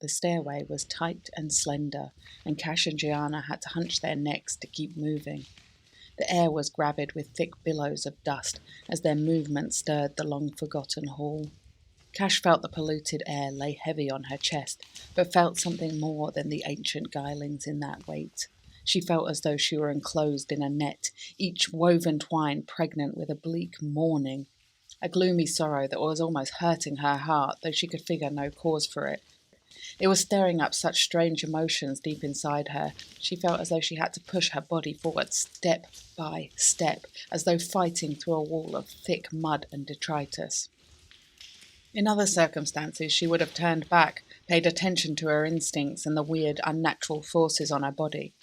The stairway was tight and slender, and Cash and Gianna had to hunch their necks to keep moving. The air was gravid with thick billows of dust as their movement stirred the long-forgotten hall. Cash felt the polluted air lay heavy on her chest, but felt something more than the ancient guilings in that weight. She felt as though she were enclosed in a net, each woven twine pregnant with a bleak mourning, a gloomy sorrow that was almost hurting her heart, though she could figure no cause for it. It was stirring up such strange emotions deep inside her. She felt as though she had to push her body forward step by step, as though fighting through a wall of thick mud and detritus. In other circumstances, she would have turned back, paid attention to her instincts and the weird, unnatural forces on her body.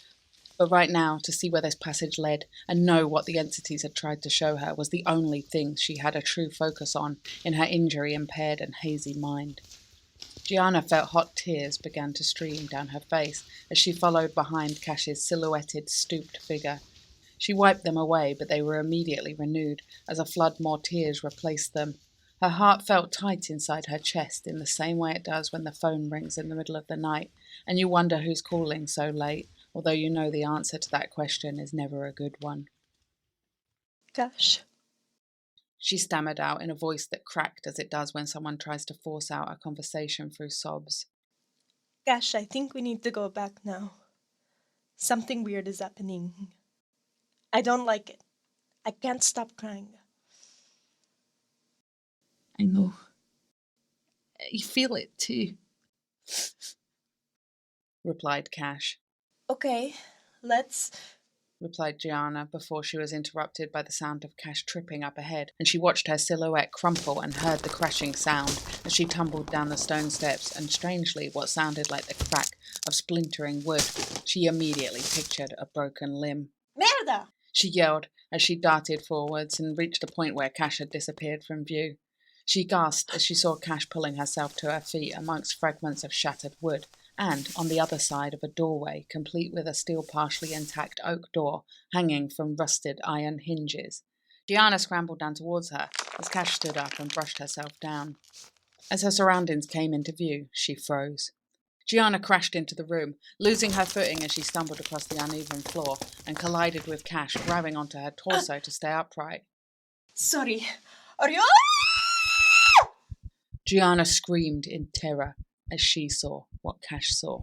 But right now, to see where this passage led and know what the entities had tried to show her was the only thing she had a true focus on in her injury-impaired and hazy mind. Gianna felt hot tears began to stream down her face as she followed behind Cash's silhouetted, stooped figure. She wiped them away, but they were immediately renewed as a flood more tears replaced them. Her heart felt tight inside her chest in the same way it does when the phone rings in the middle of the night and you wonder who's calling so late, although you know the answer to that question is never a good one. Cash. She stammered out in a voice that cracked as it does when someone tries to force out a conversation through sobs. Cash, I think we need to go back now. Something weird is happening. I don't like it. I can't stop crying. I know. You feel it too, replied Cash. Okay, let's... replied Gianna before she was interrupted by the sound of Cash tripping up ahead, and she watched her silhouette crumple and heard the crashing sound as she tumbled down the stone steps, and strangely what sounded like the crack of splintering wood. She immediately pictured a broken limb. Merda! She yelled as she darted forwards and reached a point where Cash had disappeared from view. She gasped as she saw Cash pulling herself to her feet amongst fragments of shattered wood, and on the other side of a doorway, complete with a still partially intact oak door hanging from rusted iron hinges. Gianna scrambled down towards her as Cash stood up and brushed herself down. As her surroundings came into view, she froze. Gianna crashed into the room, losing her footing as she stumbled across the uneven floor and collided with Cash, grabbing onto her torso to stay upright. Sorry. Are you... Gianna screamed in terror as she saw what Cash saw.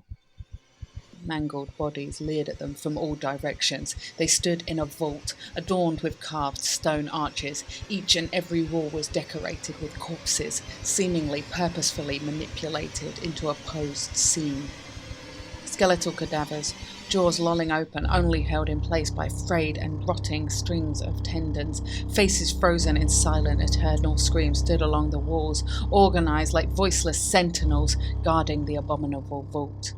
Mangled bodies leered at them from all directions. They stood in a vault, adorned with carved stone arches. Each and every wall was decorated with corpses, seemingly purposefully manipulated into a posed scene. Skeletal cadavers, jaws lolling open, only held in place by frayed and rotting strings of tendons. Faces frozen in silent, eternal screams stood along the walls, organised like voiceless sentinels guarding the abominable vault.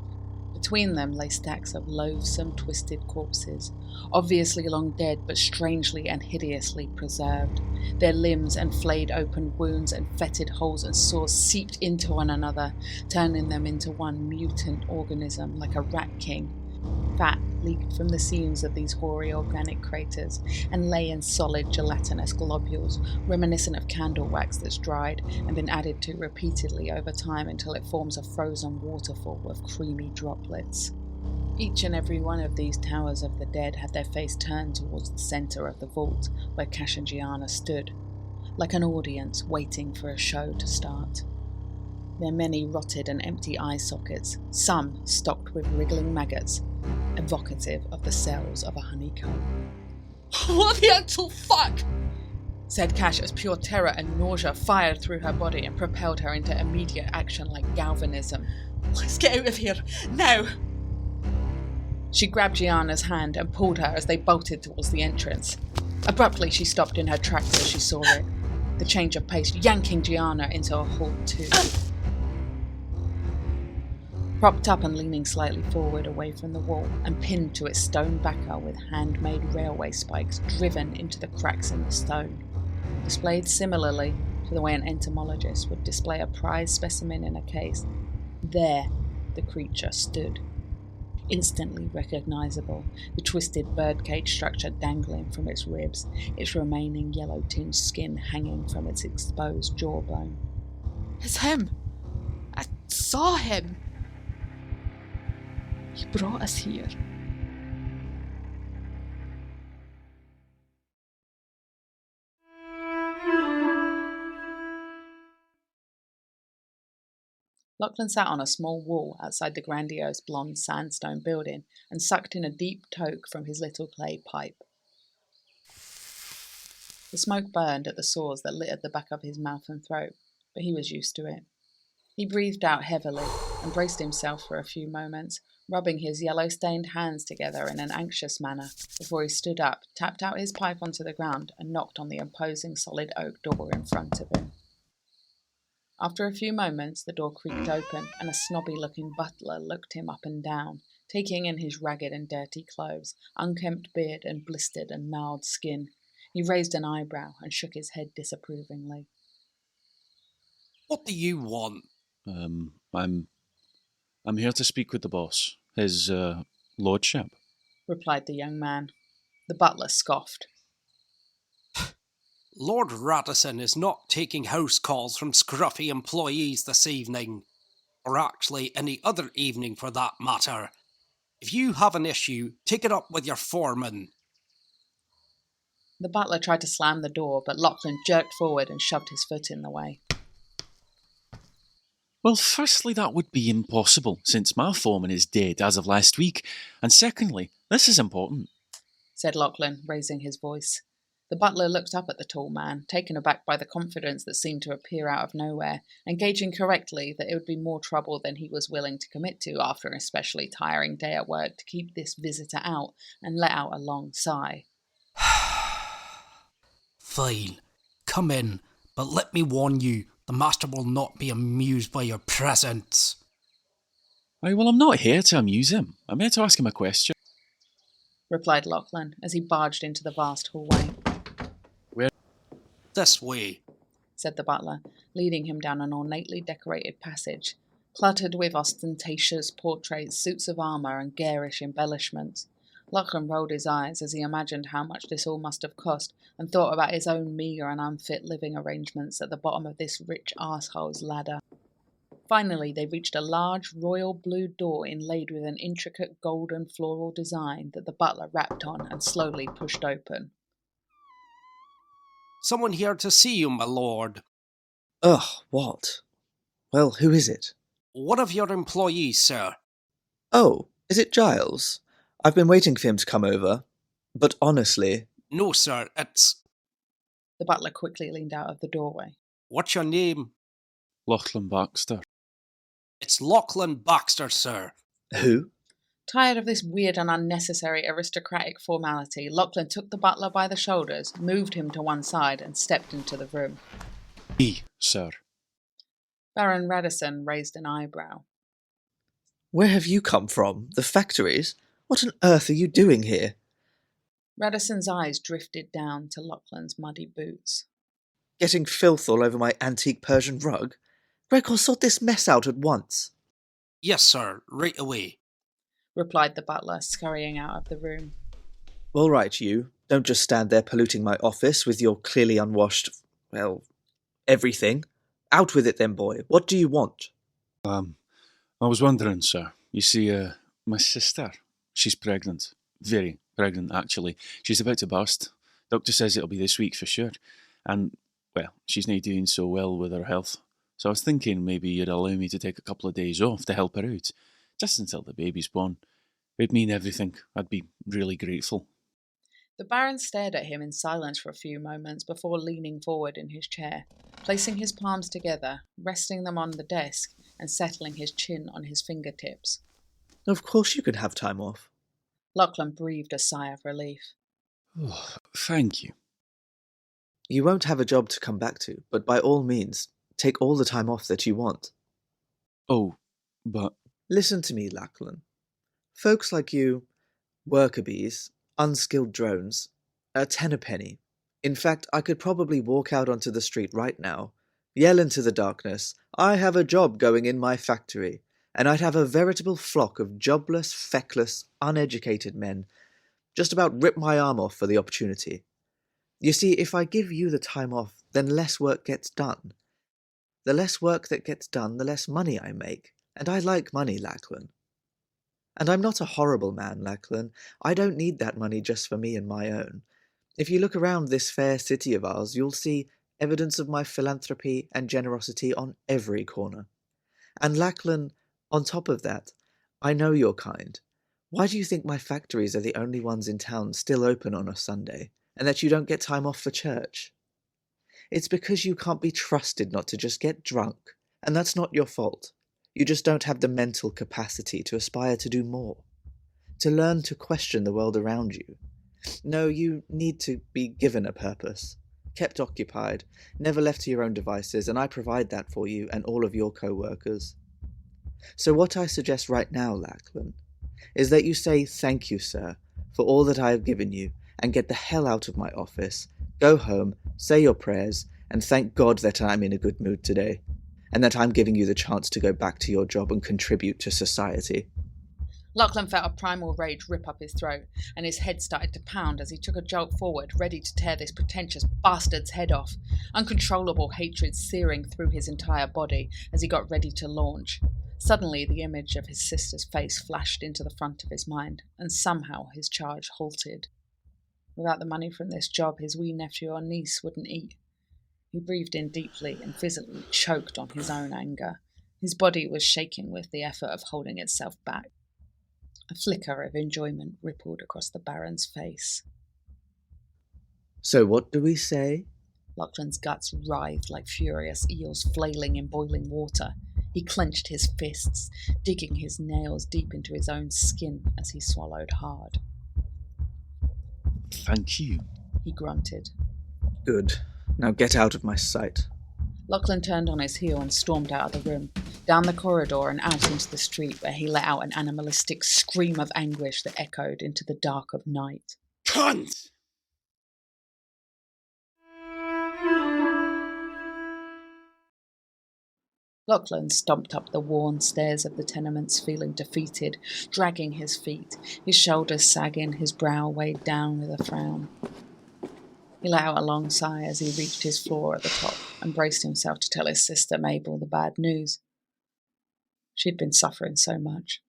Between them lay stacks of loathsome, twisted corpses, obviously long dead but strangely and hideously preserved. Their limbs and flayed open wounds and fetid holes and sores seeped into one another, turning them into one mutant organism like a rat king. Fat leaked from the seams of these hoary organic craters and lay in solid gelatinous globules, reminiscent of candle wax that's dried and been added to repeatedly over time until it forms a frozen waterfall of creamy droplets. Each and every one of these towers of the dead had their face turned towards the centre of the vault where Cash and Gianna stood, like an audience waiting for a show to start. Their many rotted and empty eye sockets, some stocked with wriggling maggots, evocative of the cells of a honeycomb. "What the actual fuck?" said Cash as pure terror and nausea fired through her body and propelled her into immediate action like galvanism. "Let's get out of here, now!" She grabbed Gianna's hand and pulled her as they bolted towards the entrance. Abruptly, she stopped in her tracks as she saw it, the change of pace yanking Gianna into a halt too. Propped up and leaning slightly forward away from the wall and pinned to its stone backer with handmade railway spikes driven into the cracks in the stone, displayed similarly to the way an entomologist would display a prize specimen in a case, there the creature stood. Instantly recognisable, the twisted birdcage structure dangling from its ribs, its remaining yellow-tinged skin hanging from its exposed jawbone. "It's him! I saw him!" brought us here? Lachlan sat on a small wall outside the grandiose blonde sandstone building and sucked in a deep toke from his little clay pipe. The smoke burned at the sores that littered the back of his mouth and throat, but he was used to it. He breathed out heavily and braced himself for a few moments, rubbing his yellow-stained hands together in an anxious manner before he stood up, tapped out his pipe onto the ground, and knocked on the imposing solid oak door in front of him. After a few moments, the door creaked open, and a snobby-looking butler looked him up and down, taking in his ragged and dirty clothes, unkempt beard, and blistered and gnarled skin. He raised an eyebrow and shook his head disapprovingly. What do you want? I'm here to speak with the boss, his lordship, replied the young man. The butler scoffed. Lord Radisson is not taking house calls from scruffy employees this evening, or actually any other evening for that matter. If you have an issue, take it up with your foreman. The butler tried to slam the door, but Lachlan jerked forward and shoved his foot in the way. Well, firstly, that would be impossible, since my foreman is dead as of last week, and secondly, this is important, said Lachlan, raising his voice. The butler looked up at the tall man, taken aback by the confidence that seemed to appear out of nowhere, and gauging correctly that it would be more trouble than he was willing to commit to after an especially tiring day at work to keep this visitor out, and let out a long sigh. Fine, come in, but let me warn you, the master will not be amused by your presence. Aye, well, I'm not here to amuse him. I'm here to ask him a question, replied Lachlan as he barged into the vast hallway. This way, said the butler, leading him down an ornately decorated passage, cluttered with ostentatious portraits, suits of armour, and garish embellishments. Lachlan rolled his eyes as he imagined how much this all must have cost, and thought about his own meagre and unfit living arrangements at the bottom of this rich arsehole's ladder. Finally, they reached a large royal blue door inlaid with an intricate golden floral design that the butler rapped on and slowly pushed open. Someone here to see you, my lord. Ugh, what? Well, who is it? One of your employees, sir. Oh, is it Giles? I've been waiting for him to come over, but honestly... No, sir, it's... The butler quickly leaned out of the doorway. What's your name? Lachlan Baxter. It's Lachlan Baxter, sir. Who? Tired of this weird and unnecessary aristocratic formality, Lachlan took the butler by the shoulders, moved him to one side, and stepped into the room. Me, sir. Baron Radisson raised an eyebrow. Where have you come from? The factories? What on earth are you doing here? Radisson's eyes drifted down to Lachlan's muddy boots. Getting filth all over my antique Persian rug? Gregor, sort this mess out at once. Yes, sir, right away, replied the butler, scurrying out of the room. All right, you. Don't just stand there polluting my office with your clearly unwashed, well, everything. Out with it then, boy. What do you want? I was wondering, sir. You see, my sister, she's pregnant. Very pregnant, actually. She's about to burst. Doctor says it'll be this week for sure. And, well, she's not doing so well with her health. So I was thinking maybe you'd allow me to take a couple of days off to help her out. Just until the baby's born. It'd mean everything. I'd be really grateful. The Baron stared at him in silence for a few moments before leaning forward in his chair, placing his palms together, resting them on the desk, and settling his chin on his fingertips. Of course you can have time off. Lachlan breathed a sigh of relief. Oh, thank you. You won't have a job to come back to, but by all means, take all the time off that you want. Oh, but... Listen to me, Lachlan. Folks like you, worker bees, unskilled drones, a tenner penny. In fact, I could probably walk out onto the street right now, yell into the darkness, I have a job going in my factory, and I'd have a veritable flock of jobless, feckless, uneducated men just about rip my arm off for the opportunity. You see, if I give you the time off, then less work gets done. The less work that gets done, the less money I make, and I like money, Lachlan. And I'm not a horrible man, Lachlan. I don't need that money just for me and my own. If you look around this fair city of ours, you'll see evidence of my philanthropy and generosity on every corner. And Lachlan, on top of that, I know you're kind. Why do you think my factories are the only ones in town still open on a Sunday, and that you don't get time off for church? It's because you can't be trusted not to just get drunk, and that's not your fault. You just don't have the mental capacity to aspire to do more, to learn to question the world around you. No, you need to be given a purpose, kept occupied, never left to your own devices, and I provide that for you and all of your co-workers. So what I suggest right now, Lachlan, is that you say thank you, sir, for all that I have given you, and get the hell out of my office, go home, say your prayers, and thank God that I'm in a good mood today, and that I'm giving you the chance to go back to your job and contribute to society. Lachlan felt a primal rage rip up his throat, and his head started to pound as he took a jolt forward, ready to tear this pretentious bastard's head off, uncontrollable hatred searing through his entire body as he got ready to launch. Suddenly, the image of his sister's face flashed into the front of his mind, and somehow his charge halted. Without the money from this job, his wee nephew or niece wouldn't eat. He breathed in deeply and physically choked on his own anger. His body was shaking with the effort of holding itself back. A flicker of enjoyment rippled across the Baron's face. So what do we say? Lachlan's guts writhed like furious eels flailing in boiling water. He clenched his fists, digging his nails deep into his own skin as he swallowed hard. Thank you. He grunted. Good. Now get out of my sight. Lachlan turned on his heel and stormed out of the room, down the corridor and out into the street, where he let out an animalistic scream of anguish that echoed into the dark of night. Cunt! Lachlan stomped up the worn stairs of the tenements, feeling defeated, dragging his feet, his shoulders sagging, his brow weighed down with a frown. He let out a long sigh as he reached his floor at the top and braced himself to tell his sister Mabel the bad news. She'd been suffering so much,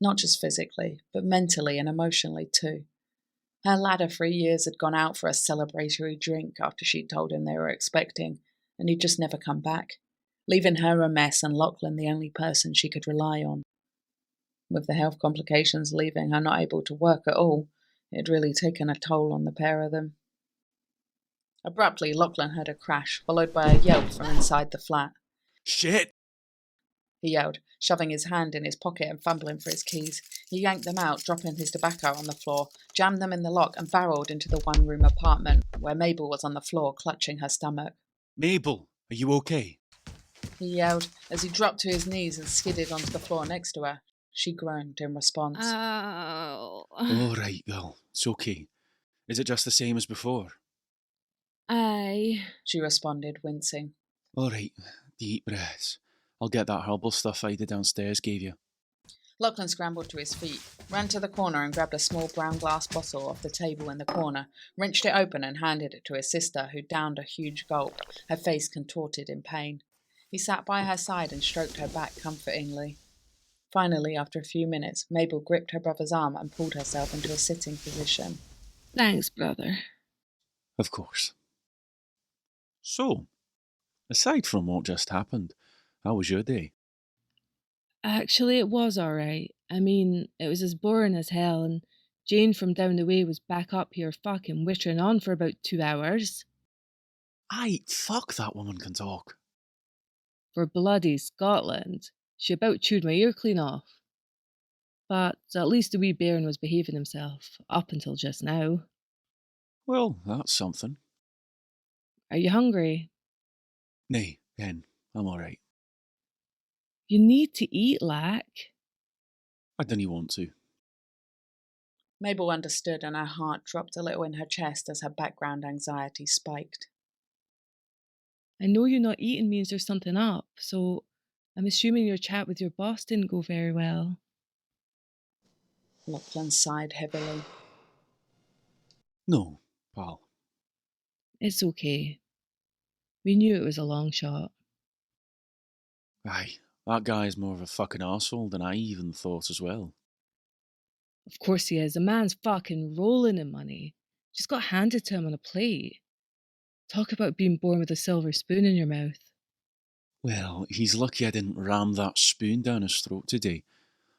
not just physically, but mentally and emotionally too. Her lad of 3 years had gone out for a celebratory drink after she'd told him they were expecting, and he'd just never come back, leaving her a mess and Lachlan the only person she could rely on. With the health complications leaving her not able to work at all, it had really taken a toll on the pair of them. Abruptly, Lachlan heard a crash, followed by a yelp from inside the flat. Shit! He yelled, shoving his hand in his pocket and fumbling for his keys. He yanked them out, dropping his tobacco on the floor, jammed them in the lock and barreled into the one-room apartment, where Mabel was on the floor, clutching her stomach. Mabel, are you okay? He yelled as he dropped to his knees and skidded onto the floor next to her. She groaned in response. Ow. All right, girl. It's okay. Is it just the same as before? Aye. She responded, wincing. All right, deep breaths. I'll get that herbal stuff Ida downstairs gave you. Lachlan scrambled to his feet, ran to the corner and grabbed a small brown glass bottle off the table in the corner, wrenched it open and handed it to his sister, who downed a huge gulp, her face contorted in pain. He sat by her side and stroked her back comfortingly. Finally, after a few minutes, Mabel gripped her brother's arm and pulled herself into a sitting position. Thanks, brother. Of course. So, aside from what just happened, how was your day? Actually, it was alright. I mean, it was as boring as hell, and Jane from down the way was back up here fucking wittering on for about 2 hours. Aye, fuck that woman can talk. For bloody Scotland, she about chewed my ear clean off. But at least the wee bairn was behaving himself, up until just now. Well, that's something. Are you hungry? Nay, Ken, I'm alright. You need to eat, Lack. I didn't want to. Mabel understood, and her heart dropped a little in her chest as her background anxiety spiked. I know you're not eating means there's something up, so I'm assuming your chat with your boss didn't go very well. Lachlan sighed heavily. No, pal. It's okay. We knew it was a long shot. Aye, that guy's more of a fucking arsehole than I even thought as well. Of course he is. The man's fucking rolling in money. Just got handed to him on a plate. Talk about being born with a silver spoon in your mouth. Well, he's lucky I didn't ram that spoon down his throat today.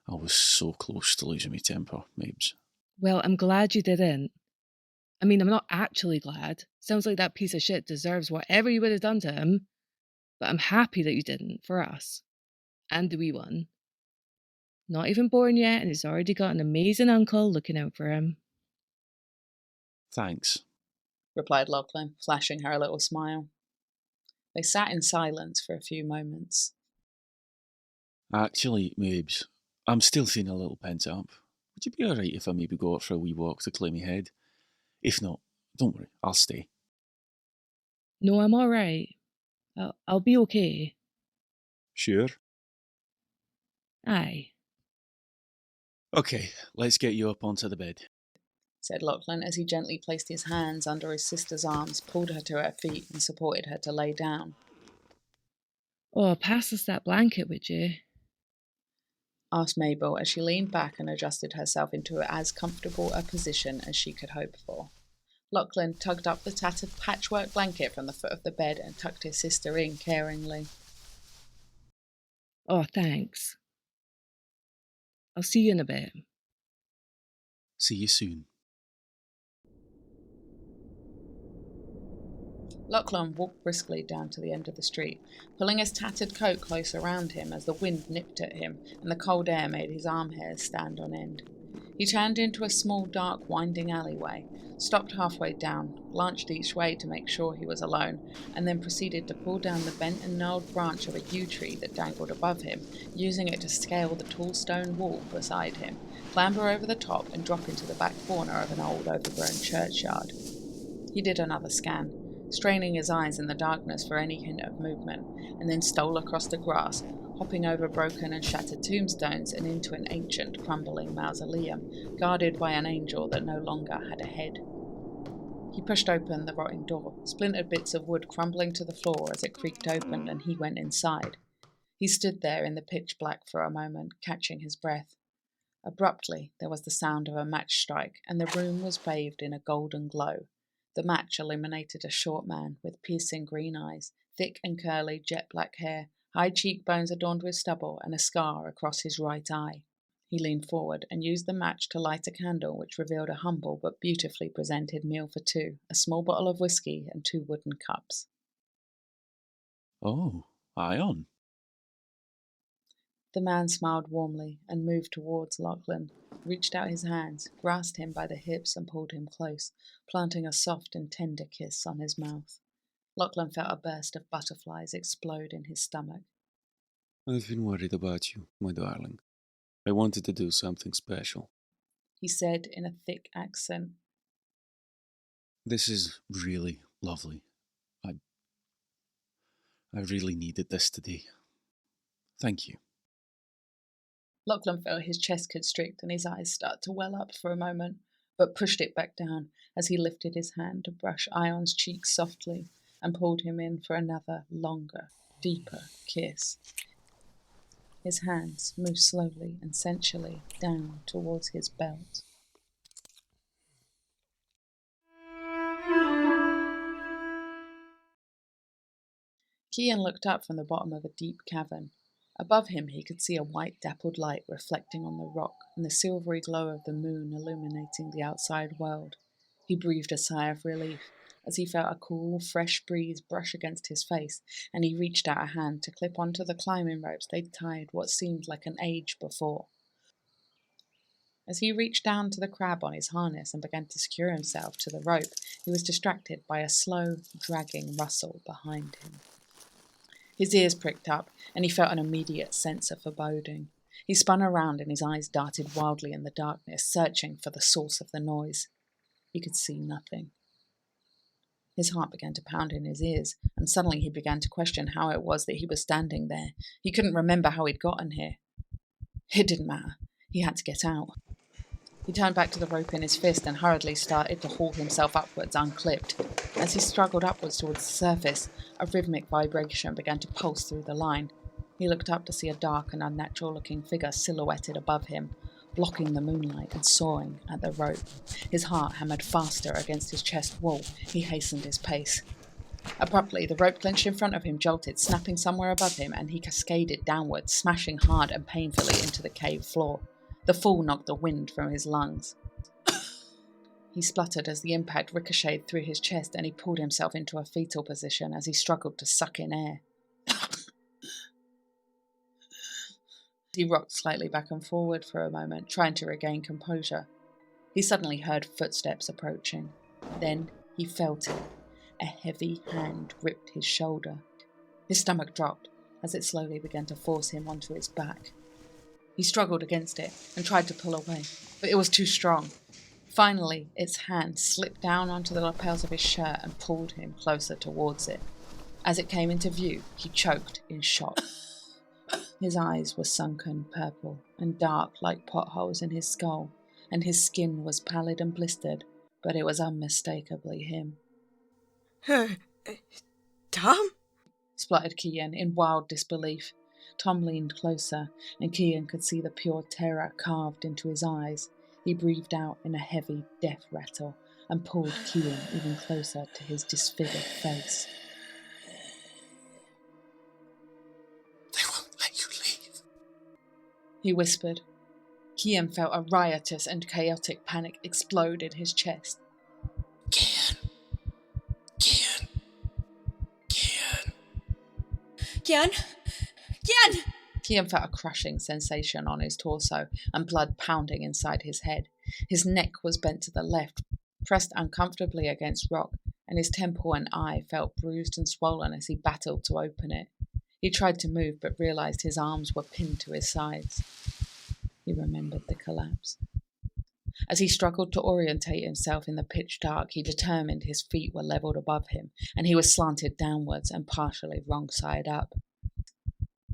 I was so close to losing my temper, Mabes. Well, I'm glad you didn't. I mean, I'm not actually glad. Sounds like that piece of shit deserves whatever you would have done to him. But I'm happy that you didn't, for us. And the wee one. Not even born yet, and he's already got an amazing uncle looking out for him. Thanks. Replied Lachlan, flashing her a little smile. They sat in silence for a few moments. Actually, Mabes, I'm still feeling a little pent up. Would you be alright if I maybe go out for a wee walk to clear my head? If not, don't worry, I'll stay. No, I'm alright. I'll be okay. Sure? Aye. Okay, let's get you up onto the bed. Said Lachlan as he gently placed his hands under his sister's arms, pulled her to her feet and supported her to lay down. Oh, pass us that blanket, would you? Asked Mabel as she leaned back and adjusted herself into as comfortable a position as she could hope for. Lachlan tugged up the tattered patchwork blanket from the foot of the bed and tucked his sister in caringly. Oh, thanks. I'll see you in a bit. See you soon. Lachlan walked briskly down to the end of the street, pulling his tattered coat close around him as the wind nipped at him and the cold air made his arm hairs stand on end. He turned into a small, dark, winding alleyway, stopped halfway down, glanced each way to make sure he was alone, and then proceeded to pull down the bent and gnarled branch of a yew tree that dangled above him, using it to scale the tall stone wall beside him, clamber over the top and drop into the back corner of an old, overgrown churchyard. He did another scan, straining his eyes in the darkness for any hint of movement, and then stole across the grass, hopping over broken and shattered tombstones and into an ancient, crumbling mausoleum, guarded by an angel that no longer had a head. He pushed open the rotting door, splintered bits of wood crumbling to the floor as it creaked open, and he went inside. He stood there in the pitch black for a moment, catching his breath. Abruptly, there was the sound of a match strike, and the room was bathed in a golden glow. The match illuminated a short man with piercing green eyes, thick and curly jet-black hair, high cheekbones adorned with stubble, and a scar across his right eye. He leaned forward and used the match to light a candle which revealed a humble but beautifully presented meal for two, a small bottle of whiskey and 2 wooden cups. Oh, Ion. The man smiled warmly and moved towards Lachlan, reached out his hands, grasped him by the hips and pulled him close, planting a soft and tender kiss on his mouth. Lachlan felt a burst of butterflies explode in his stomach. I've been worried about you, my darling. I wanted to do something special. He said in a thick accent. This is really lovely. I really needed this today. Thank you. Lachlan felt his chest constrict and his eyes start to well up for a moment, but pushed it back down as he lifted his hand to brush Ion's cheek softly and pulled him in for another, longer, deeper kiss. His hands moved slowly and sensually down towards his belt. Kian looked up from the bottom of a deep cavern. Above him he could see a white dappled light reflecting on the rock and the silvery glow of the moon illuminating the outside world. He breathed a sigh of relief as he felt a cool, fresh breeze brush against his face, and he reached out a hand to clip onto the climbing ropes they'd tied what seemed like an age before. As he reached down to the crab on his harness and began to secure himself to the rope, he was distracted by a slow, dragging rustle behind him. His ears pricked up, and he felt an immediate sense of foreboding. He spun around and his eyes darted wildly in the darkness, searching for the source of the noise. He could see nothing. His heart began to pound in his ears, and suddenly he began to question how it was that he was standing there. He couldn't remember how he'd gotten here. It didn't matter. He had to get out. He turned back to the rope in his fist and hurriedly started to haul himself upwards unclipped. As he struggled upwards towards the surface, a rhythmic vibration began to pulse through the line. He looked up to see a dark and unnatural-looking figure silhouetted above him, blocking the moonlight and sawing at the rope. His heart hammered faster against his chest wall. He hastened his pace. Abruptly, the rope clenched in front of him jolted, snapping somewhere above him, and he cascaded downwards, smashing hard and painfully into the cave floor. The fall knocked the wind from his lungs. He spluttered as the impact ricocheted through his chest, and he pulled himself into a fetal position as he struggled to suck in air. He rocked slightly back and forward for a moment, trying to regain composure. He suddenly heard footsteps approaching. Then he felt it. A heavy hand gripped his shoulder. His stomach dropped as it slowly began to force him onto his back. He struggled against it and tried to pull away, but it was too strong. Finally, its hand slipped down onto the lapels of his shirt and pulled him closer towards it. As it came into view, he choked in shock. His eyes were sunken purple and dark like potholes in his skull, and his skin was pallid and blistered, but it was unmistakably him. Tom? Spluttered Kian in wild disbelief. Tom leaned closer, and Kian could see the pure terror carved into his eyes. He breathed out in a heavy death rattle and pulled Kian even closer to his disfigured face. They won't let you leave. He whispered. Kian felt a riotous and chaotic panic explode in his chest. Kian. Kian? Kian felt a crushing sensation on his torso and blood pounding inside his head. His neck was bent to the left, pressed uncomfortably against rock, and his temple and eye felt bruised and swollen as he battled to open it. He tried to move but realised his arms were pinned to his sides. He remembered the collapse. As he struggled to orientate himself in the pitch dark, he determined his feet were levelled above him, and he was slanted downwards and partially wrong side up.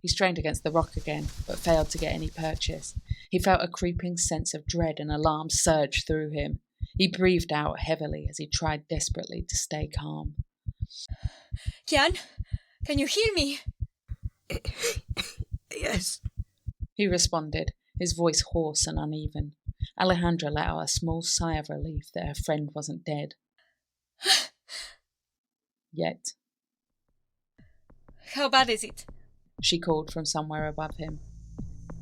He strained against the rock again, but failed to get any purchase. He felt a creeping sense of dread and alarm surge through him. He breathed out heavily as he tried desperately to stay calm. Kian? Can you hear me? Yes. He responded, his voice hoarse and uneven. Alejandra let out a small sigh of relief that her friend wasn't dead. Yet. How bad is it? She called from somewhere above him.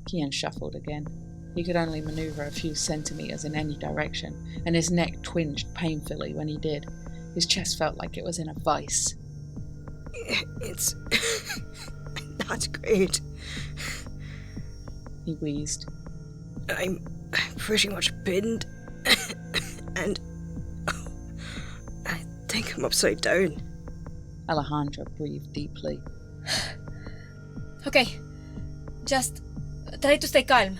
Kian shuffled again. He could only manoeuvre a few centimetres in any direction, and his neck twinged painfully when he did. His chest felt like it was in a vice. It's not great. He wheezed. I'm pretty much pinned, and I think I'm upside down. Alejandra breathed deeply. Okay, just try to stay calm.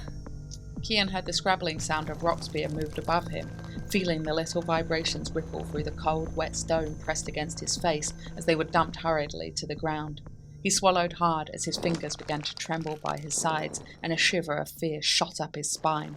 Kian heard the scrabbling sound of rocks being moved above him, feeling the little vibrations ripple through the cold, wet stone pressed against his face as they were dumped hurriedly to the ground. He swallowed hard as his fingers began to tremble by his sides, and a shiver of fear shot up his spine.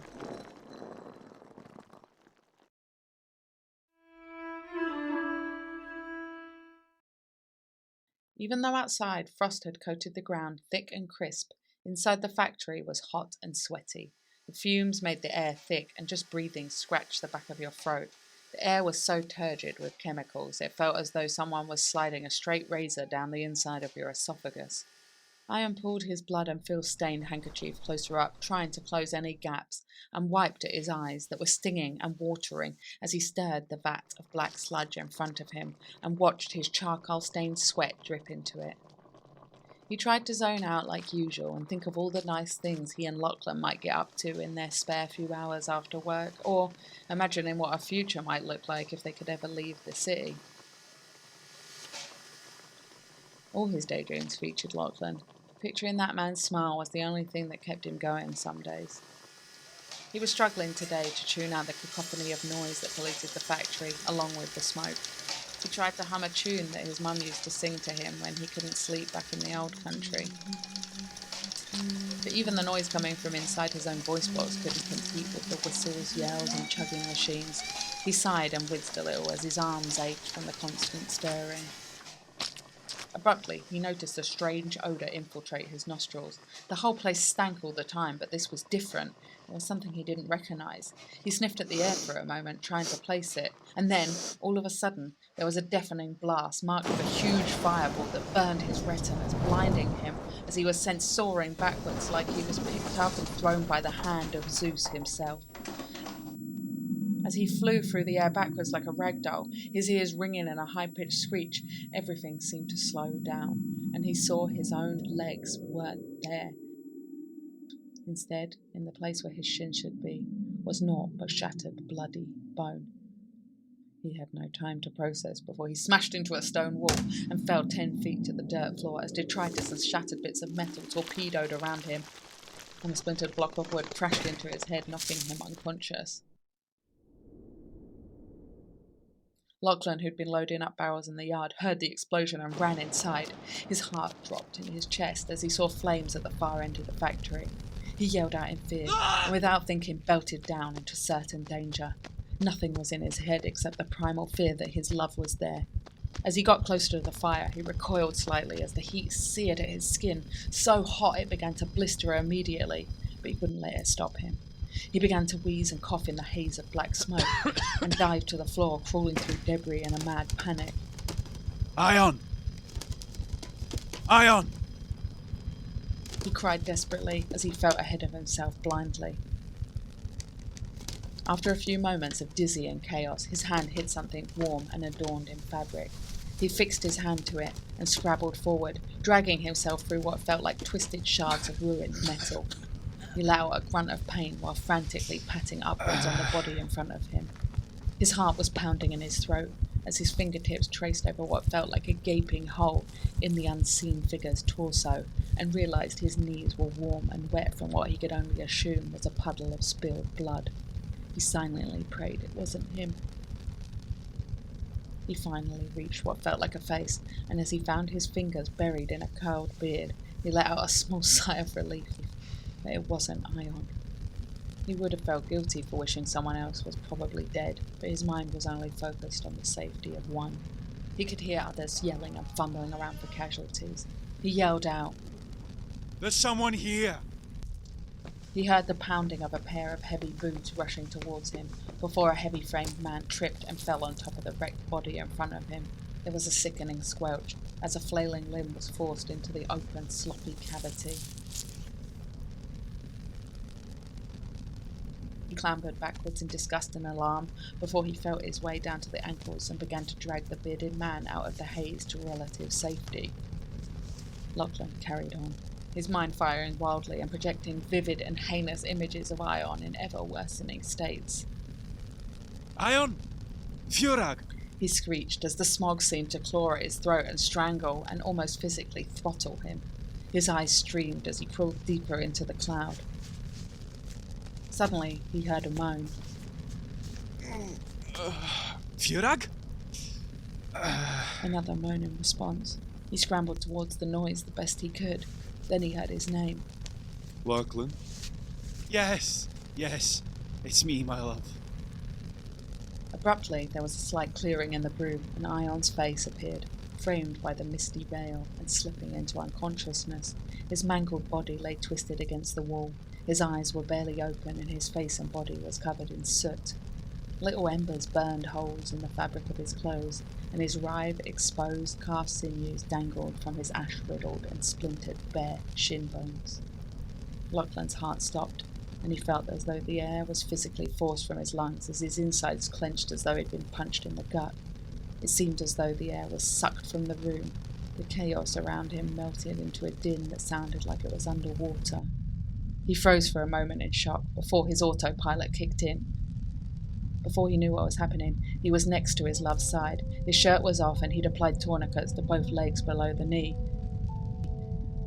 Even though outside frost had coated the ground thick and crisp, inside the factory was hot and sweaty. The fumes made the air thick, and just breathing scratched the back of your throat. The air was so turgid with chemicals, it felt as though someone was sliding a straight razor down the inside of your esophagus. Ian pulled his blood and filth-stained handkerchief closer up, trying to close any gaps, and wiped at his eyes that were stinging and watering as he stirred the vat of black sludge in front of him and watched his charcoal-stained sweat drip into it. He tried to zone out like usual and think of all the nice things he and Lachlan might get up to in their spare few hours after work, or imagining what a future might look like if they could ever leave the city. All his daydreams featured Lachlan. Picturing that man's smile was the only thing that kept him going some days. He was struggling today to tune out the cacophony of noise that polluted the factory, along with the smoke. He tried to hum a tune that his mum used to sing to him when he couldn't sleep back in the old country. But even the noise coming from inside his own voice box couldn't compete with the whistles, yells and chugging machines. He sighed and winced a little as his arms ached from the constant stirring. Abruptly, he noticed a strange odour infiltrate his nostrils. The whole place stank all the time, but this was different. It was something he didn't recognise. He sniffed at the air for a moment, trying to place it, and then, all of a sudden, there was a deafening blast marked with a huge fireball that burned his retinas, blinding him as he was sent soaring backwards like he was picked up and thrown by the hand of Zeus himself. As he flew through the air backwards like a rag doll, his ears ringing in a high-pitched screech, everything seemed to slow down, and he saw his own legs weren't there. Instead, in the place where his shin should be, was naught but shattered, bloody bone. He had no time to process before he smashed into a stone wall and fell 10 feet to the dirt floor as detritus and shattered bits of metal torpedoed around him, and a splintered block of wood crashed into his head, knocking him unconscious. Lachlan, who'd been loading up barrels in the yard, heard the explosion and ran inside. His heart dropped in his chest as he saw flames at the far end of the factory. He yelled out in fear, and without thinking belted down into certain danger. Nothing was in his head except the primal fear that his love was there. As he got closer to the fire, he recoiled slightly as the heat seared at his skin, so hot it began to blister immediately, but he wouldn't let it stop him. He began to wheeze and cough in the haze of black smoke, and dived to the floor, crawling through debris in a mad panic. Ion! Ion! He cried desperately as he felt ahead of himself blindly. After a few moments of dizzying chaos, his hand hit something warm and adorned in fabric. He fixed his hand to it and scrabbled forward, dragging himself through what felt like twisted shards of ruined metal. He let out a grunt of pain while frantically patting upwards on the body in front of him. His heart was pounding in his throat as his fingertips traced over what felt like a gaping hole in the unseen figure's torso, and realised his knees were warm and wet from what he could only assume was a puddle of spilled blood. He silently prayed it wasn't him. He finally reached what felt like a face, and as he found his fingers buried in a curled beard, he let out a small sigh of relief that it wasn't Ion. He would have felt guilty for wishing someone else was probably dead, but his mind was only focused on the safety of one. He could hear others yelling and fumbling around for casualties. He yelled out. There's someone here! He heard the pounding of a pair of heavy boots rushing towards him, before a heavy-framed man tripped and fell on top of the wrecked body in front of him. There was a sickening squelch, as a flailing limb was forced into the open, sloppy cavity. He clambered backwards in disgust and alarm, before he felt his way down to the ankles and began to drag the bearded man out of the haze to relative safety. Lachlan carried on, his mind firing wildly and projecting vivid and heinous images of Ion in ever-worsening states. Ion! Furag! He screeched as the smog seemed to claw at his throat and strangle and almost physically throttle him. His eyes streamed as he crawled deeper into the cloud. Suddenly, he heard a moan. Furag? Another moan in response. He scrambled towards the noise the best he could. Then he heard his name. Lachlan? Yes, it's me, my love. Abruptly, there was a slight clearing in the broom, and Ion's face appeared, framed by the misty veil and slipping into unconsciousness. His mangled body lay twisted against the wall. His eyes were barely open, and his face and body was covered in soot. Little embers burned holes in the fabric of his clothes, and his writhed, exposed, calf sinews dangled from his ash-riddled and splintered bare shin bones. Lachlan's heart stopped, and he felt as though the air was physically forced from his lungs as his insides clenched as though he'd been punched in the gut. It seemed as though the air was sucked from the room. The chaos around him melted into a din that sounded like it was underwater. He froze for a moment in shock before his autopilot kicked in. Before he knew what was happening, he was next to his love's side. His shirt was off and he'd applied tourniquets to both legs below the knee.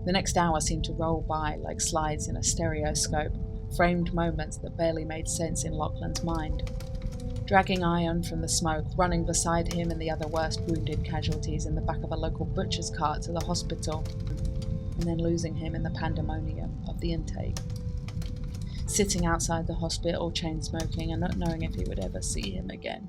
The next hour seemed to roll by like slides in a stereoscope, framed moments that barely made sense in Lachlan's mind. Dragging Ion from the smoke, running beside him and the other worst wounded casualties in the back of a local butcher's cart to the hospital, and then losing him in the pandemonium of the intake. Sitting outside the hospital, chain-smoking, and not knowing if he would ever see him again.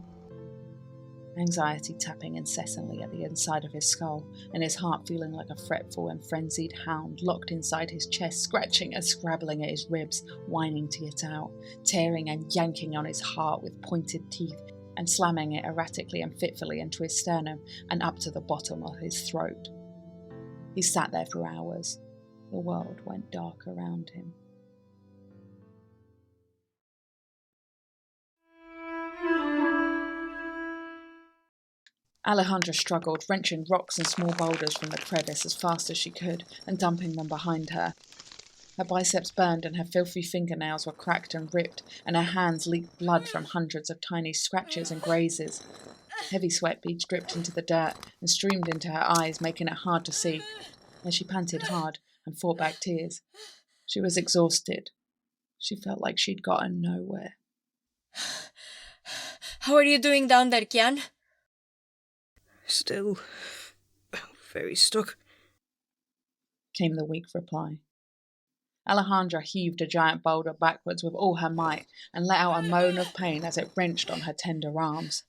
anxiety tapping incessantly at the inside of his skull, and his heart feeling like a fretful and frenzied hound locked inside his chest, scratching and scrabbling at his ribs, whining to get out, tearing and yanking on his heart with pointed teeth, and slamming it erratically and fitfully into his sternum and up to the bottom of his throat. He sat there for hours. The world went dark around him. Alejandra struggled, wrenching rocks and small boulders from the crevice as fast as she could and dumping them behind her. Her biceps burned and her filthy fingernails were cracked and ripped, and her hands leaked blood from hundreds of tiny scratches and grazes. Heavy sweat beads dripped into the dirt and streamed into her eyes, making it hard to see, as she panted hard and fought back tears. She was exhausted. She felt like she'd gotten nowhere. How are you doing down there, Kian? Still very stuck, came the weak reply. Alejandra heaved a giant boulder backwards with all her might and let out a moan of pain as it wrenched on her tender arms.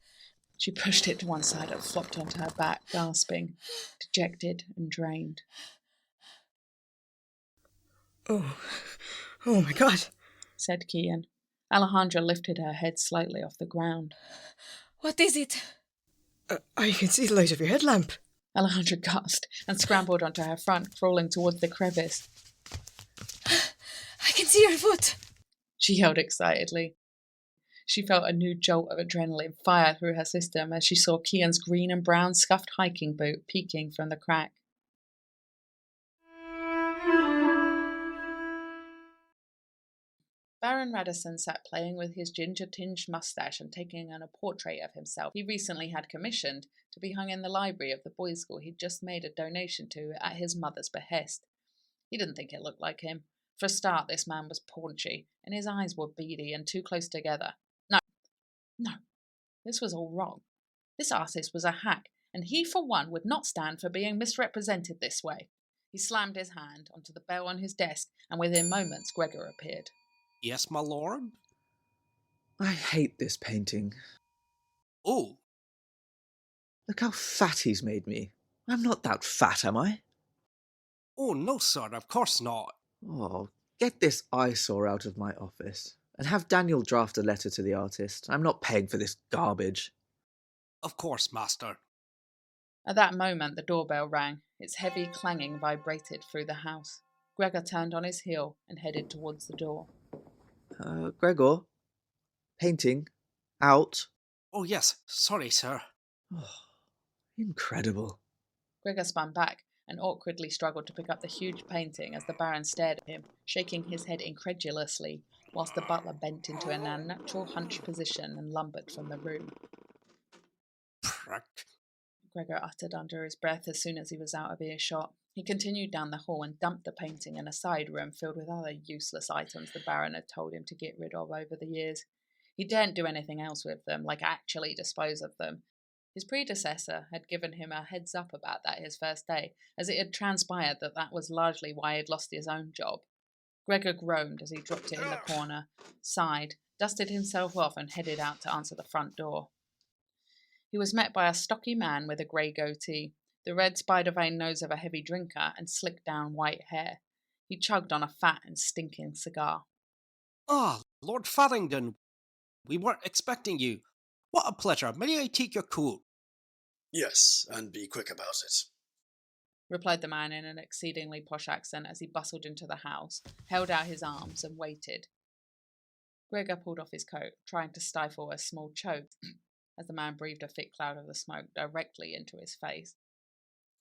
She pushed it to one side and flopped onto her back, gasping, dejected and drained. Oh my God, said Kian. Alejandra lifted her head slightly off the ground. What is it? I can see the light of your headlamp. Alejandra gasped and scrambled onto her front, crawling towards the crevice. I can see your foot, she yelled excitedly. She felt a new jolt of adrenaline fire through her system as she saw Kian's green and brown scuffed hiking boot peeking from the crack. Baron Radisson sat playing with his ginger-tinged moustache and taking on a portrait of himself he recently had commissioned to be hung in the library of the boys' school he'd just made a donation to at his mother's behest. He didn't think it looked like him. For a start, this man was paunchy, and his eyes were beady and too close together. No, this was all wrong. This artist was a hack, and he for one would not stand for being misrepresented this way. He slammed his hand onto the bell on his desk, and within moments Gregor appeared. Yes, my lord? I hate this painting. Oh. Look how fat he's made me. I'm not that fat, am I? Oh, no, sir, of course not. Oh, get this eyesore out of my office. And have Daniel draft a letter to the artist. I'm not paying for this garbage. Of course, master. At that moment, the doorbell rang. Its heavy clanging vibrated through the house. Gregor turned on his heel and headed towards the door. Gregor? Painting? Out? Oh, yes. Sorry, sir. Oh, incredible. Gregor spun back and awkwardly struggled to pick up the huge painting as the Baron stared at him, shaking his head incredulously, whilst the butler bent into an unnatural hunched position and lumbered from the room. Prick, Gregor uttered under his breath as soon as he was out of earshot. He continued down the hall and dumped the painting in a side room filled with other useless items the Baron had told him to get rid of over the years. He daren't do anything else with them, like actually dispose of them. His predecessor had given him a heads up about that his first day, as it had transpired that was largely why he had lost his own job. Gregor groaned as he dropped it in the corner, sighed, dusted himself off and headed out to answer the front door. He was met by a stocky man with a grey goatee, the red spider-vein nose of a heavy drinker, and slicked down white hair. He chugged on a fat and stinking cigar. Ah, Lord Farrington, we weren't expecting you. What a pleasure. May I take your coat? Yes, and be quick about it, replied the man in an exceedingly posh accent as he bustled into the house, held out his arms and waited. Gregor pulled off his coat, trying to stifle a small choke, as the man breathed a thick cloud of the smoke directly into his face.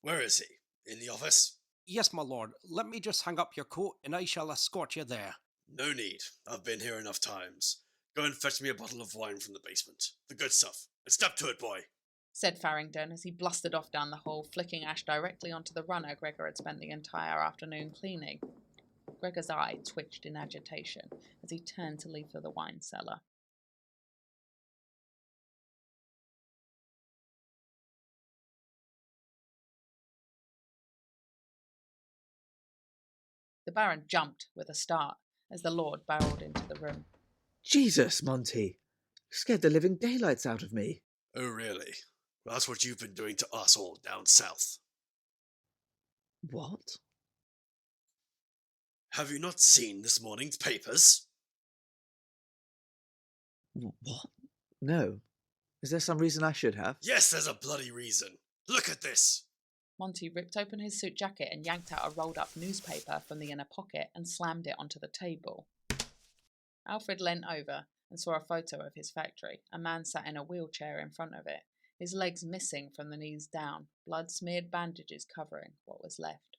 Where is he? In the office? Yes, my lord. Let me just hang up your coat and I shall escort you there. No need. I've been here enough times. Go and fetch me a bottle of wine from the basement. The good stuff. And step to it, boy, said Farrington as he blustered off down the hall, flicking ash directly onto the runner Gregor had spent the entire afternoon cleaning. Gregor's eye twitched in agitation as he turned to leave for the wine cellar. The Baron jumped with a start as the Lord barreled into the room. Jesus, Monty. You scared the living daylights out of me. Oh, really? That's what you've been doing to us all down south. What? Have you not seen this morning's papers? What? No. Is there some reason I should have? Yes, there's a bloody reason. Look at this. Monty ripped open his suit jacket and yanked out a rolled-up newspaper from the inner pocket and slammed it onto the table. Alfred leant over and saw a photo of his factory. A man sat in a wheelchair in front of it, his legs missing from the knees down, blood-smeared bandages covering what was left.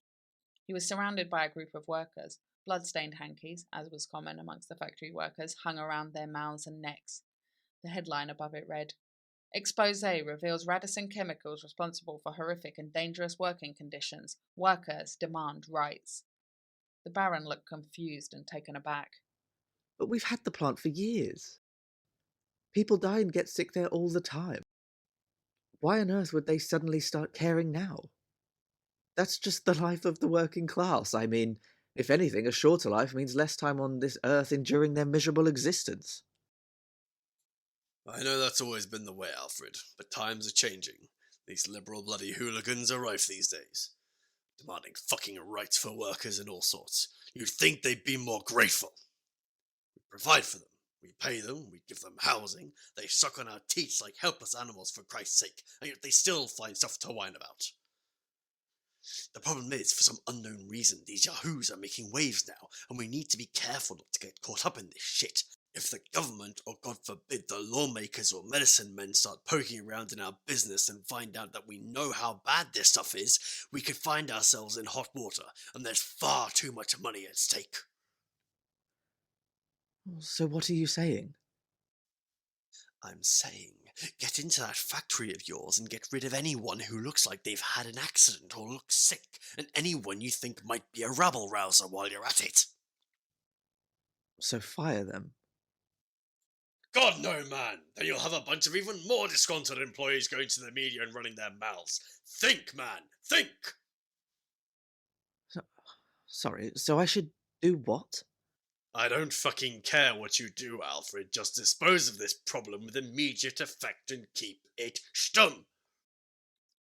He was surrounded by a group of workers. Blood-stained hankies, as was common amongst the factory workers, hung around their mouths and necks. The headline above it read, "Expose reveals Radisson Chemicals responsible for horrific and dangerous working conditions. Workers demand rights." The Baron looked confused and taken aback. But we've had the plant for years. People die and get sick there all the time. Why on earth would they suddenly start caring now? That's just the life of the working class. I mean, if anything, a shorter life means less time on this earth enduring their miserable existence. I know that's always been the way, Alfred, but times are changing. These liberal bloody hooligans are rife these days, demanding fucking rights for workers and all sorts. You'd think they'd be more grateful. We provide for them, we pay them, we give them housing, they suck on our teats like helpless animals for Christ's sake, and yet they still find stuff to whine about. The problem is, for some unknown reason, these yahoos are making waves now, and we need to be careful not to get caught up in this shit. If the government, or God forbid the lawmakers or medicine men, start poking around in our business and find out that we know how bad this stuff is, we could find ourselves in hot water, and there's far too much money at stake. So what are you saying? I'm saying, get into that factory of yours and get rid of anyone who looks like they've had an accident or looks sick, and anyone you think might be a rabble-rouser while you're at it. So fire them. God no, man! Then you'll have a bunch of even more disgruntled employees going to the media and running their mouths. Think, man! Think! Sorry, so I should do what? I don't fucking care what you do, Alfred. Just dispose of this problem with immediate effect and keep it stumm.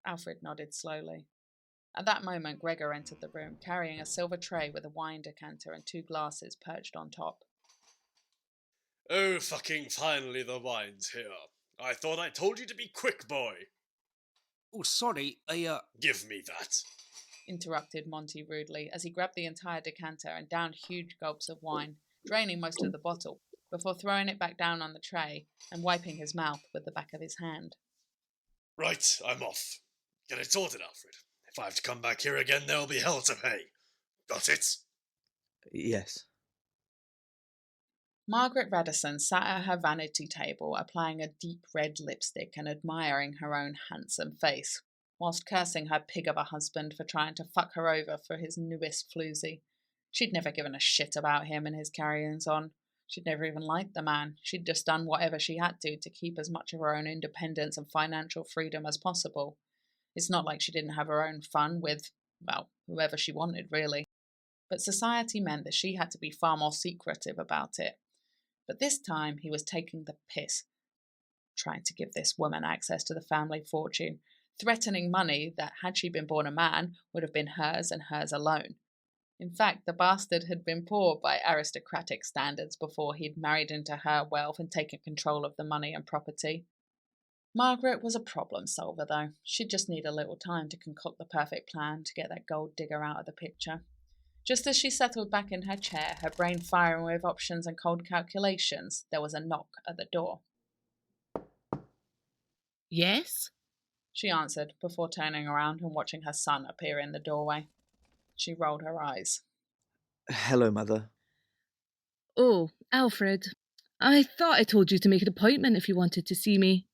Alfred nodded slowly. At that moment, Gregor entered the room, carrying a silver tray with a wine decanter and 2 glasses perched on top. Oh, fucking finally the wine's here. I thought I told you to be quick, boy. Oh, sorry, Give me that. Interrupted Monty rudely as he grabbed the entire decanter and downed huge gulps of wine, draining most of the bottle, before throwing it back down on the tray and wiping his mouth with the back of his hand. Right, I'm off. Get it sorted, Alfred. If I have to come back here again, there'll be hell to pay. Got it? Yes. Margaret Radisson sat at her vanity table, applying a deep red lipstick and admiring her own handsome face, whilst cursing her pig of a husband for trying to fuck her over for his newest floozy. She'd never given a shit about him and his carryings on. She'd never even liked the man. She'd just done whatever she had to keep as much of her own independence and financial freedom as possible. It's not like she didn't have her own fun with, well, whoever she wanted, really. But society meant that she had to be far more secretive about it. But this time he was taking the piss, trying to give this woman access to the family fortune, threatening money that, had she been born a man, would have been hers and hers alone. In fact, the bastard had been poor by aristocratic standards before he'd married into her wealth and taken control of the money and property. Margaret was a problem solver, though. She'd just need a little time to concoct the perfect plan to get that gold digger out of the picture. Just as she settled back in her chair, her brain firing with options and cold calculations, there was a knock at the door. Yes? She answered, before turning around and watching her son appear in the doorway. She rolled her eyes. Hello, Mother. Oh, Alfred. I thought I told you to make an appointment if you wanted to see me.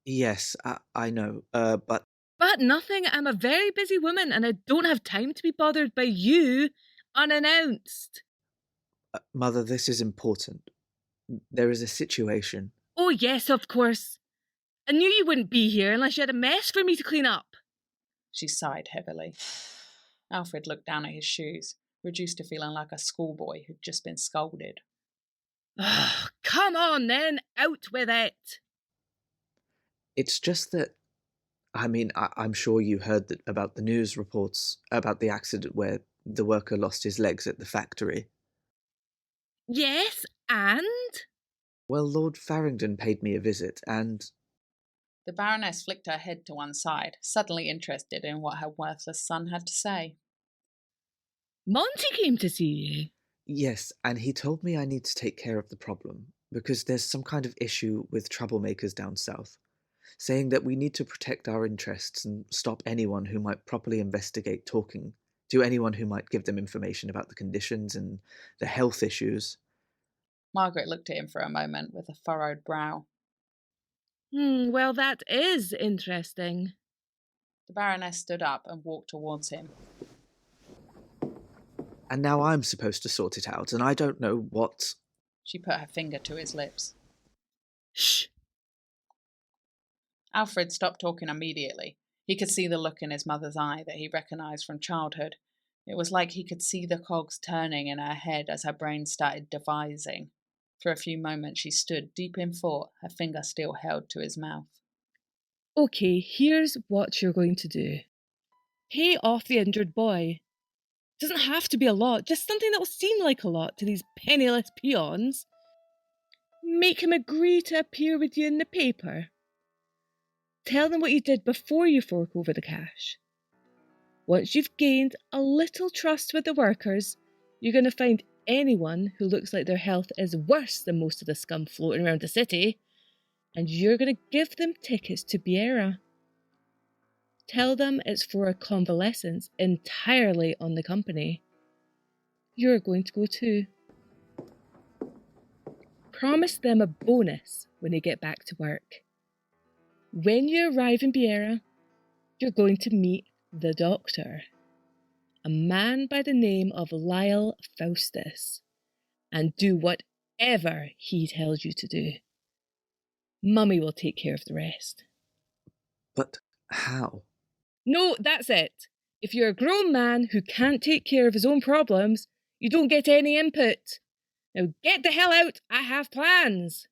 Yes, I know, but... But nothing. I'm a very busy woman and I don't have time to be bothered by you unannounced. Mother, this is important. There is a situation. Oh, yes, of course. I knew you wouldn't be here unless you had a mess for me to clean up. She sighed heavily. Alfred looked down at his shoes, reduced to feeling like a schoolboy who'd just been scolded. Come on then, out with it. It's just that I mean, I'm sure you heard about the news reports about the accident where the worker lost his legs at the factory. Yes, and? Well, Lord Farringdon paid me a visit, and The Baroness flicked her head to one side, suddenly interested in what her worthless son had to say. Monty came to see you. yes, and he told me I need to take care of the problem, because there's some kind of issue with troublemakers down south, saying that we need to protect our interests and stop anyone who might properly investigate talking to anyone who might give them information about the conditions and the health issues. Margaret looked at him for a moment with a furrowed brow. Well, that is interesting. The Baroness stood up and walked towards him. And now I'm supposed to sort it out, and I don't know what... She put her finger to his lips. Shh. Alfred stopped talking immediately. He could see the look in his mother's eye that he recognised from childhood. It was like he could see the cogs turning in her head as her brain started devising. For a few moments she stood deep in thought, her finger still held to his mouth. Okay, here's what you're going to do. Pay off the injured boy. Doesn't have to be a lot, just something that will seem like a lot to these penniless peons. Make him agree to appear with you in the paper. Tell them what you did before you fork over the cash. Once you've gained a little trust with the workers, you're going to find anyone who looks like their health is worse than most of the scum floating around the city, and you're going to give them tickets to Biera. Tell them it's for a convalescence entirely on the company. You're going to go too. Promise them a bonus when they get back to work. When you arrive in Biera, you're going to meet the doctor, a man by the name of Lyle Faustus, and do whatever he tells you to do. Mummy will take care of the rest. But how? No, that's it. If you're a grown man who can't take care of his own problems, you don't get any input. Now get the hell out, I have plans.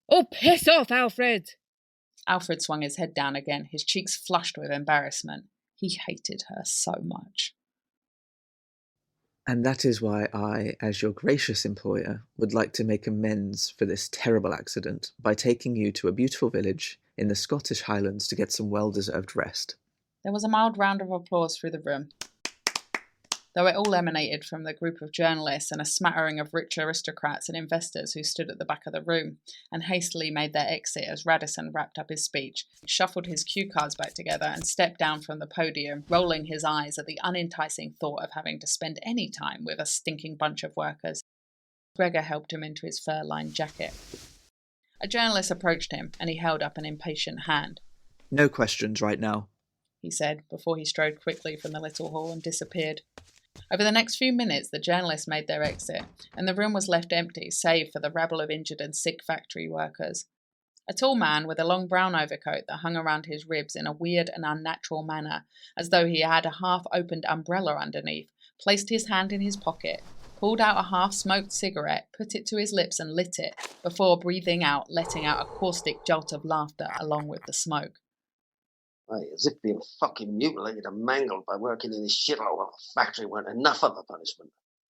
Oh, piss off, Alfred! Alfred swung his head down again, his cheeks flushed with embarrassment. He hated her so much. And that is why I, as your gracious employer, would like to make amends for this terrible accident by taking you to a beautiful village in the Scottish Highlands to get some well-deserved rest. There was a mild round of applause through the room, though it all emanated from the group of journalists and a smattering of rich aristocrats and investors who stood at the back of the room and hastily made their exit as Radisson wrapped up his speech, shuffled his cue cards back together and stepped down from the podium, rolling his eyes at the unenticing thought of having to spend any time with a stinking bunch of workers. Gregor helped him into his fur-lined jacket. A journalist approached him and he held up an impatient hand. No questions right now, he said, before he strode quickly from the little hall and disappeared. Over the next few minutes, the journalists made their exit, and the room was left empty, save for the rabble of injured and sick factory workers. A tall man with a long brown overcoat that hung around his ribs in a weird and unnatural manner, as though he had a half-opened umbrella underneath, placed his hand in his pocket, pulled out a half-smoked cigarette, put it to his lips and lit it, before breathing out, letting out a caustic jolt of laughter along with the smoke. Hey, as if being fucking mutilated and mangled by working in this shithole of a factory weren't enough of a punishment.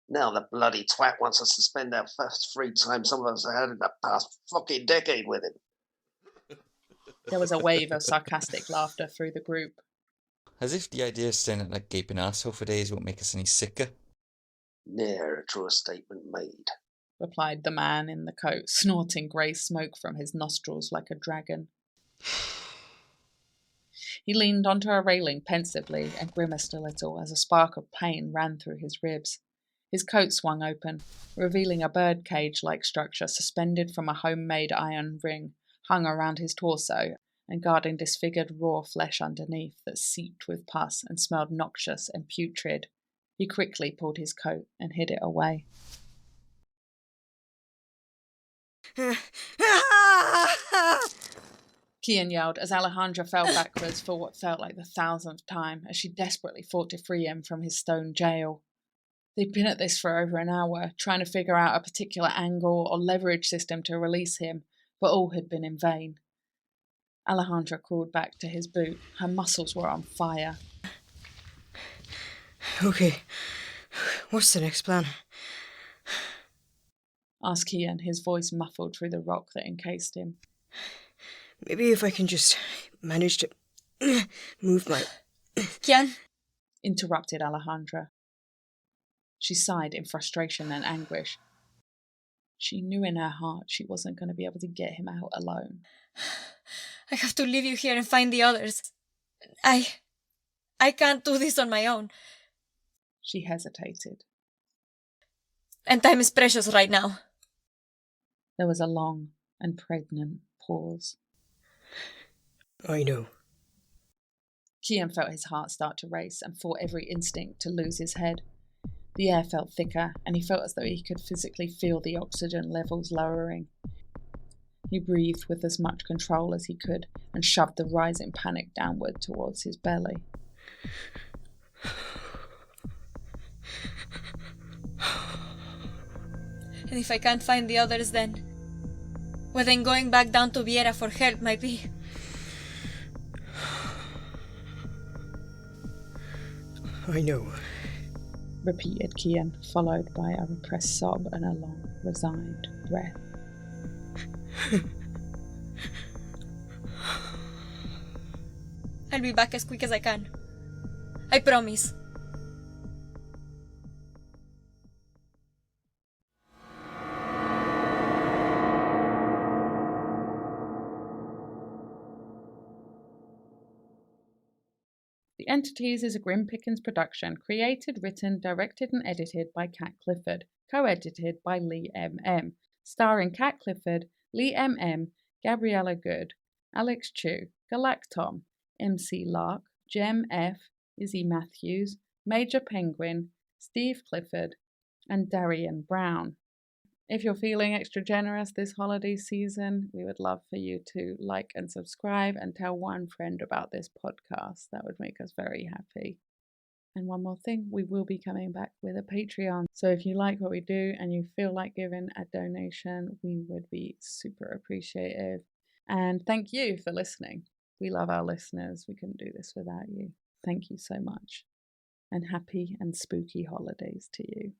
Now the bloody twat wants us to spend our first free time some of us had in the past fucking decade with him. There was a wave of sarcastic laughter through the group. As if the idea of standing like a gaping asshole for days won't make us any sicker. Ne'er a truer statement made, replied the man in the coat, snorting grey smoke from his nostrils like a dragon. He leaned onto a railing pensively and grimaced a little as a spark of pain ran through his ribs. His coat swung open, revealing a birdcage-like structure suspended from a homemade iron ring hung around his torso and guarding disfigured raw flesh underneath that seeped with pus and smelled noxious and putrid. He quickly pulled his coat and hid it away. Kian yelled as Alejandra fell backwards for what felt like the 1000th time as she desperately fought to free him from his stone jail. They'd been at this for over an hour, trying to figure out a particular angle or leverage system to release him, but all had been in vain. Alejandra crawled back to his boot. Her muscles were on fire. Okay. What's the next plan? Asked Kian, his voice muffled through the rock that encased him. Maybe if I can just manage to move my... Kian? Interrupted Alejandra. She sighed in frustration and anguish. She knew in her heart she wasn't going to be able to get him out alone. I have to leave you here and find the others. I can't do this on my own. She hesitated. And time is precious right now. There was a long and pregnant pause. I know. Kian felt his heart start to race and fought every instinct to lose his head. The air felt thicker, and he felt as though he could physically feel the oxygen levels lowering. He breathed with as much control as he could and shoved the rising panic downward towards his belly. And if I can't find the others, then... well, then going back down to Viera for help might be... I know. Repeated Kian, followed by a repressed sob and a long, resigned breath. I'll be back as quick as I can. I promise. The Entities is a Grim Pickens production, created, written, directed and edited by Kat Clifford, co-edited by Lee M.M., starring Kat Clifford, Lee M.M., Gabriella Good, Alex Chu, Galactom, MC Lark, Jem F., Izzy Matthews, Major Penguin, Steve Clifford, and Darian Brown. If you're feeling extra generous this holiday season, we would love for you to like and subscribe and tell one friend about this podcast. That would make us very happy. And one more thing, we will be coming back with a Patreon. So if you like what we do and you feel like giving a donation, we would be super appreciative. And thank you for listening. We love our listeners. We couldn't do this without you. Thank you so much. And happy and spooky holidays to you.